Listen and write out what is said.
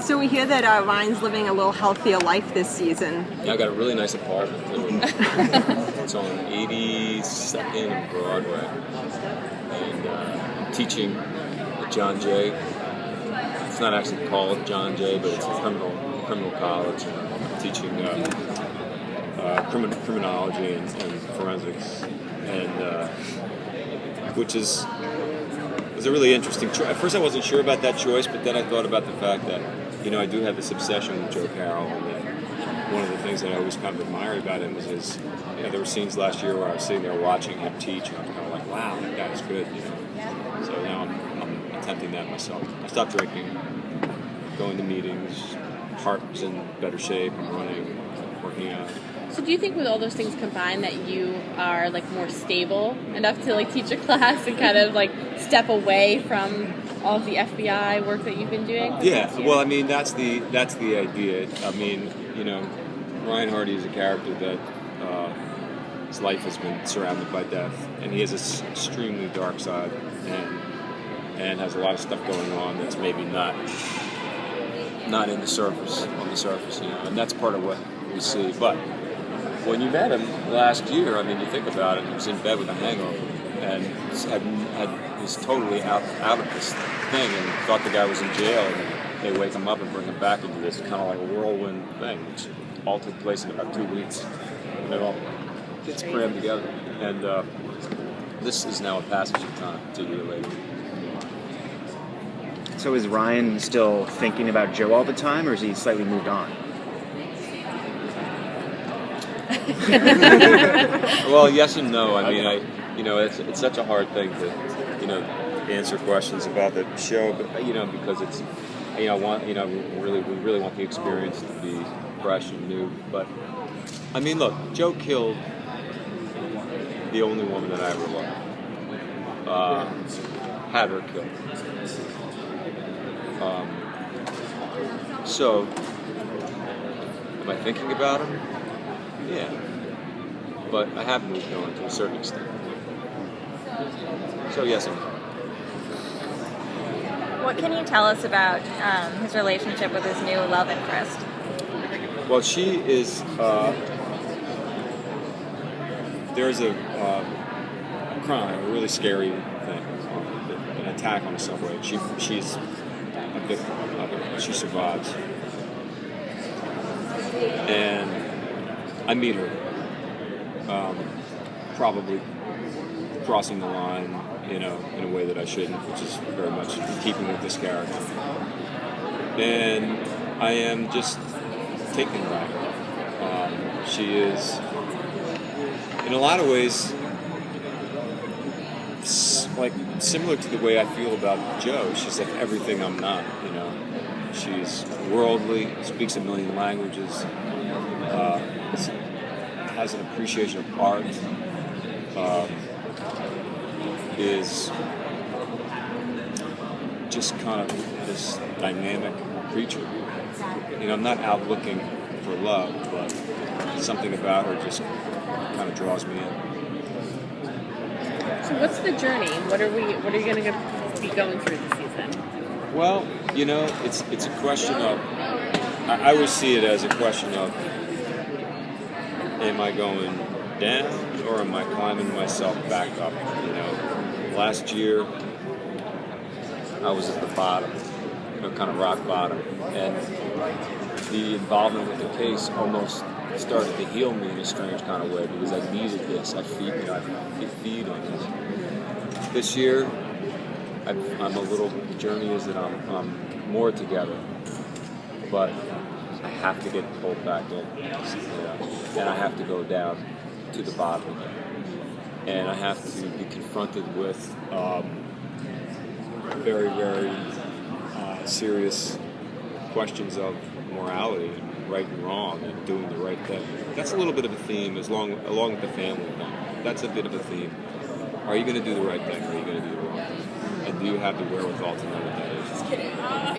So we hear that Ryan's living a little healthier life this season. Yeah, I got a really nice apartment. It's on 82nd and Broadway. And I'm teaching at John Jay. It's not actually called John Jay, but it's a criminal college. And I'm teaching criminology and forensics, and which was a really interesting choice. At first, I wasn't sure about that choice, but then I thought about the fact that I do have this obsession with Joe Carroll, and that one of the things that I always kind of admired about him was his. There were scenes last year where I was sitting there watching him teach, and I was kind of like, "Wow, that guy's good," So now I'm attempting that myself. I stopped drinking, going to meetings, heart's in better shape, I'm running, working out. So do you think with all those things combined that you are more stable enough to teach a class and kind of step away from all of the FBI work that you've been doing? Yeah, well, I mean that's the idea. I mean, Ryan Hardy is a character that his life has been surrounded by death, and he has this extremely dark side, and has a lot of stuff going on that's maybe not on the surface, and that's part of what we see. But when you met him last year, I mean, you think about it, he was in bed with a hangover and was totally out of this thing and thought the guy was in jail, and they wake him up and bring him back into this kind of like a whirlwind thing, which all took place in about 2 weeks. And it all gets crammed together. And this is now a passage of time, 2 years later. So is Ryan still thinking about Joe all the time, or is he slightly moved on? Well, yes and no. I mean, it's such a hard thing to, answer questions about the show, but because it's, we really want the experience to be fresh and new. But I mean, look, Joe killed the only woman that I ever loved. Had her killed. So, am I thinking about him? Yeah. But I have moved on to a certain extent. So yes and no. What can you tell us about his relationship with his new love interest? Well, she is. There's a crime, a really scary thing, an attack on a subway. She's a victim of it. She survives, and I meet her, probably crossing the line, in a way that I shouldn't, which is very much in keeping with this character. And I am just taken by her. She is, in a lot of ways, similar to the way I feel about Joe. She's like everything I'm not, She's worldly, speaks a million languages, has an appreciation of art, is just kind of this dynamic creature. I'm not out looking for love, but something about her just kind of draws me in. So what's the journey? What are you going to be going through this season? Well, it's a question of, I always see it as a question of, am I going down or am I climbing myself back up? Last year I was at the bottom, kind of rock bottom, and the involvement with the case almost started to heal me in a strange kind of way because I needed this. I feed on this. This year, I'm a little. The journey is that I'm more together, but I have to get pulled back in, and I have to go down to the bottom again, and I have to be confronted with very, very serious questions of morality and right and wrong and doing the right thing. That's a little bit of a theme, along with the family thing. That's a bit of a theme. Are you going to do the right thing, or are you going to do the wrong thing? And do you have the wherewithal to know what that is?